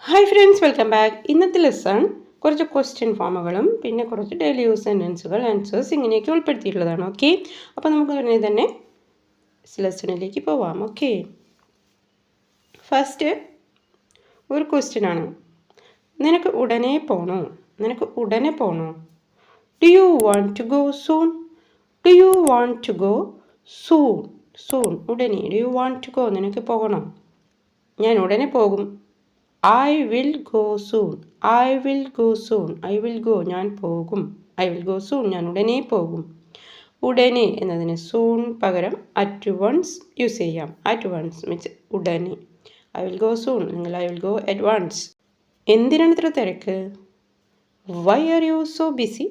Hi friends, welcome back. ഇന്നത്തെ lesson കുറച്ച് question ഫോമുകളും പിന്നെ കുറച്ച് ഡെയിലി യൂസ് സെൻറ്റൻസുകൾ ആൻസേഴ്സ് ഇങ്ങനെയൊക്കെ ഉൾപ്പെടുത്തിയിട്ടുള്ളതാണ്. ഓക്കെ, അപ്പോൾ നമുക്ക് ഉടനെ തന്നെ ലെസണിലേക്ക് പോവാം. ഓക്കെ, ഫസ്റ്റ് ഒരു ക്വസ്റ്റ്യൻ ആണ്. നിനക്ക് ഉടനെ പോകണോ? നിനക്ക് ഉടനെ പോകണോ? Do you want to go soon? Do you want to go soon? Soon ഉടനെ. Do you want to go? നിനക്ക് പോകണോ? ഞാൻ ഉടനെ പോകും. I will go soon. I will go soon. I will go. ഞാൻ പോകും. I will go soon. ഞാൻ ഉടനെ പോകും. ഉടനെ എന്നതിന് soon പകരം at once യൂസ് ചെയ്യാം. At once മീൻസ് ഉടനെ. I will go soon. നിങ്ങൾ I will go at once. എന്തിനാണ് ഇത്ര തിരക്ക്? Why are you so busy?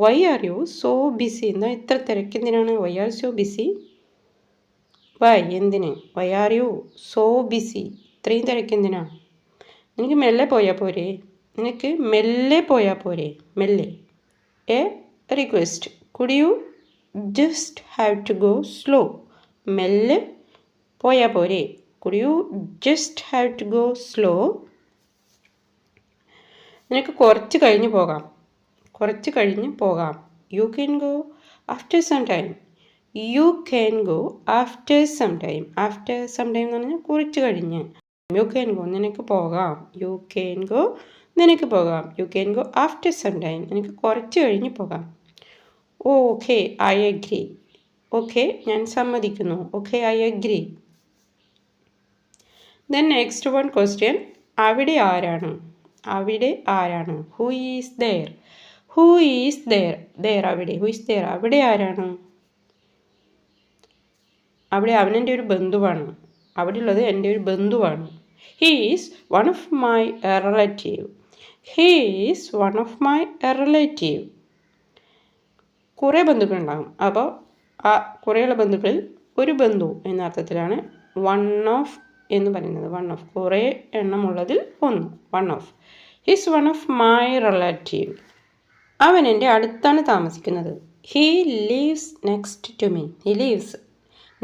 Why are you so busy? എന്താ ഇത്ര തിരക്ക് എന്തിനാണ്? Why are you so busy? Why എന്തിന്? Why are you so busy? ഇത്രയും തിരക്ക് എന്തിനാ? നിനക്ക് മെല്ലെ പോയാൽ പോരെ? നിനക്ക് മെല്ലെ പോയാൽ പോരെ? മെല്ലെ. A request. Could you just have to go slow? മെല്ലെ പോയാൽ പോരെ? Could you just have to go slow? നിനക്ക് കുറച്ച് കഴിഞ്ഞ് പോകാം. കുറച്ച് കഴിഞ്ഞ് പോകാം. You can go after some time. You can go after some time. After some time എന്ന് പറഞ്ഞാൽ കുറച്ച് കഴിഞ്ഞ്. യു ക്യാൻ ഗോ നിനക്ക് പോകാം. യു ക്യാൻ ഗോ നിനക്ക് പോകാം. You can go after some time നിനക്ക് കുറച്ച് കഴിഞ്ഞ് പോകാം. Okay I agri. ഓക്കെ ഞാൻ സമ്മതിക്കുന്നു. Okay I agree. Then next one question. അവിടെ ആരാണ്? അവിടെ ആരാണ്? Who is there? Who is there? There അവിടെ. Who is there? അവിടെ ആരാണ്? അവിടെ അവനെൻ്റെ ഒരു ബന്ധുവാണ്. അവിടെയുള്ളത് എൻ്റെ ഒരു ബന്ധുവാണ്. He is one of my relative. He is one of my relative. കുറേ ബന്ധുക്കളുണ്ടാകും. അപ്പോൾ ആ കുറേയുള്ള ബന്ധുക്കളിൽ ഒരു ബന്ധു എന്ന അർത്ഥത്തിലാണ് വൺ ഓഫ് എന്ന് പറയുന്നത്. വൺ ഓഫ് കുറേ എണ്ണമുള്ളതിൽ ഒന്ന്. One of. He is one of my relative. അവൻ എൻ്റെ അടുത്താണ് താമസിക്കുന്നത്. He lives next to me. He lives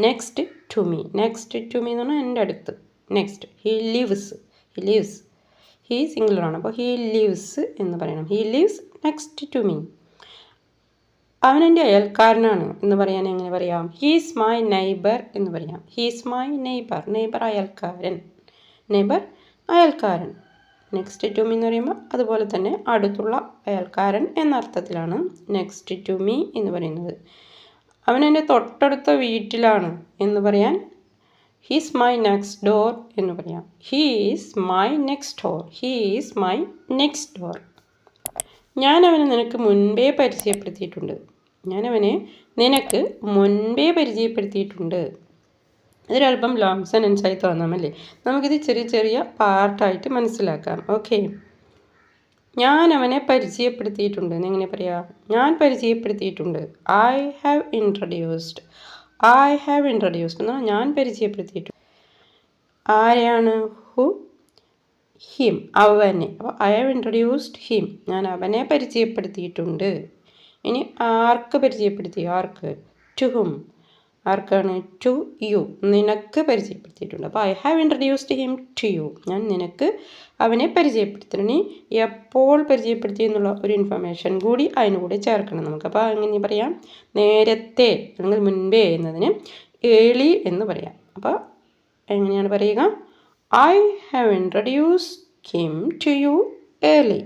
next to me. Next to me എന്ന് പറഞ്ഞാൽ എൻ്റെ അടുത്ത്. Next. He lives. He lives. He സിംഗിളറാണ്. അപ്പോൾ ഹി ലീവ്സ് എന്ന് പറയണം. He lives next to me. അവനെൻ്റെ അയൽക്കാരനാണ് എന്ന് പറയാൻ എങ്ങനെ പറയാം? ഹീസ് മൈ നെയ്ബർ എന്ന് പറയാം. He's my neighbour. നെയ്ബർ അയൽക്കാരൻ. നെയ്ബർ അയൽക്കാരൻ. നെക്സ്റ്റ് ടു മീ എന്ന് പറയുമ്പോൾ അതുപോലെ തന്നെ അടുത്തുള്ള അയൽക്കാരൻ എന്ന അർത്ഥത്തിലാണ് നെക്സ്റ്റ് ടു മീ എന്ന് പറയുന്നത്. അവനെൻ്റെ തൊട്ടടുത്ത വീട്ടിലാണ് എന്ന് പറയാൻ ഹീസ് മൈ നെക്സ്റ്റ് ഡോർ എന്ന് പറയാം. He's my next door. He's my next door. ഞാൻ അവനെ നിനക്ക് മുൻപേ പരിചയപ്പെടുത്തിയിട്ടുണ്ട്. ഞാനവനെ നിനക്ക് മുൻപേ പരിചയപ്പെടുത്തിയിട്ടുണ്ട്. ഇതൊരല്പം ലോങ് സെൻറ്റൻസായി തോന്നാമല്ലേ? നമുക്കിത് ചെറിയ ചെറിയ പാർട്ടായിട്ട് മനസ്സിലാക്കാം. ഓക്കെ, ഞാൻ അവനെ പരിചയപ്പെടുത്തിയിട്ടുണ്ട്. എങ്ങനെ പറയാം? ഞാൻ പരിചയപ്പെടുത്തിയിട്ടുണ്ട്. I have introduced. I have introduced എന്നാൽ ഞാൻ പരിചയപ്പെടുത്തിയിട്ടുണ്ട്. ആരെയാണ്? ഹു? ഹിം. അവനെ. അപ്പോൾ ഐ ഹാവ് ഇൻട്രൊഡ്യൂസ്ഡ് ഹിം. ഞാൻ അവനെ പരിചയപ്പെടുത്തിയിട്ടുണ്ട്. ഇനി ആർക്ക് പരിചയപ്പെടുത്തി? ആർക്ക്? To whom. ആർക്കാണ്? To you. നിനക്ക് പരിചയപ്പെടുത്തിയിട്ടുണ്ട്. അപ്പോൾ I have introduced him to you. ഞാൻ നിനക്ക് അവനെ പരിചയപ്പെടുത്തണം. ഇനി എപ്പോൾ പരിചയപ്പെടുത്തി എന്നുള്ള ഒരു ഇൻഫർമേഷൻ കൂടി അതിന് കൂടി ചേർക്കണം നമുക്ക്. അപ്പോൾ എങ്ങനെ പറയാം? നേരത്തെ അല്ലെങ്കിൽ മുൻപേ എന്നതിന് ഏളി എന്ന് പറയാം. അപ്പോൾ എങ്ങനെയാണ് പറയുക? I have introduced him to you early.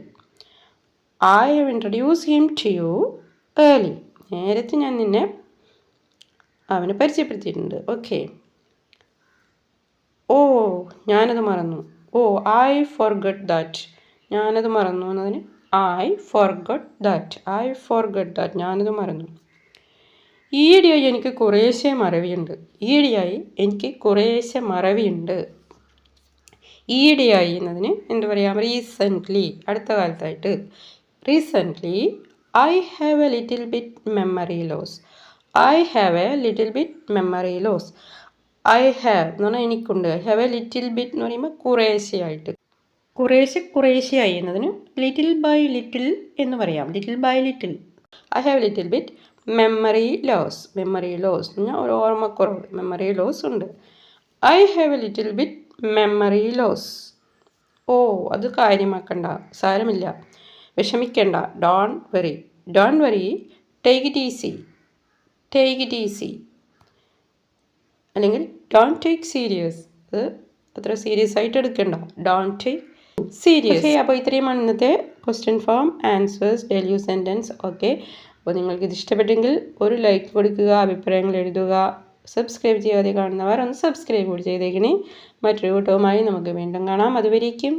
I have introduced him to you early. നേരത്തെ ഞാൻ നിന്നെ അവനെ പരിചയപ്പെടുത്തിയിട്ടുണ്ട്. ഓക്കെ. ഓ ഞാനത് മറന്നു. Oh I forgot that. ഞാനത് മറന്നു എന്നതിന് I forgot that. I forgot that. ഞാനത് മറന്നു. ഈയിടെയായി എനിക്ക് കുറേശ്ശെ മറവിയുണ്ട്. ഈയിടെയായി എനിക്ക് കുറേശ്ശെ മറവിയുണ്ട്. ഈയിടെയായി എന്നതിന് എന്ത് പറയാം? റീസെൻ്റ്ലി. അടുത്ത കാലത്തായിട്ട്. Recently I have a little bit memory loss. I have a little bit memory loss. I have എന്ന് പറഞ്ഞാൽ എനിക്കുണ്ട്. I have a little bit എന്ന് പറയുമ്പോൾ കുറേശ്ശെയായിട്ട്. കുറേശ്ശെയായി എന്നതിന് ലിറ്റിൽ ബൈ ലിറ്റിൽ എന്ന് പറയാം. Little by little. I have little bit memory loss. Memory loss എന്ന് പറഞ്ഞാൽ ഒരു ഓർമ്മക്കുറവ്. മെമ്മറി ലോസ് ഉണ്ട്. I have a little bit memory loss. ഓ അത് കാര്യമാക്കണ്ട, സാരമില്ല, വിഷമിക്കണ്ട. Don't worry, take it easy. Take it easy അല്ലെങ്കിൽ ഡോൺ ടേക്ക് സീരിയസ്. അത് അത്ര സീരിയസ് ആയിട്ട് എടുക്കണ്ട. Don take serious. ഓക്കെ, അപ്പോൾ ഇത്രയുമാണ് ഇന്നത്തെ question form answers daily use sentence. Okay, അപ്പോൾ നിങ്ങൾക്ക് ഇത് ഇഷ്ടപ്പെട്ടെങ്കിൽ ഒരു ലൈക്ക് കൊടുക്കുക, അഭിപ്രായങ്ങൾ എഴുതുക. സബ്സ്ക്രൈബ് ചെയ്യാതെ കാണുന്നവർ ഒന്ന് സബ്സ്ക്രൈബ് കൂടി ചെയ്തേക്കണേ. മറ്റൊരു കൂട്ടവുമായി നമുക്ക് വീണ്ടും കാണാം. അതുവരേക്കും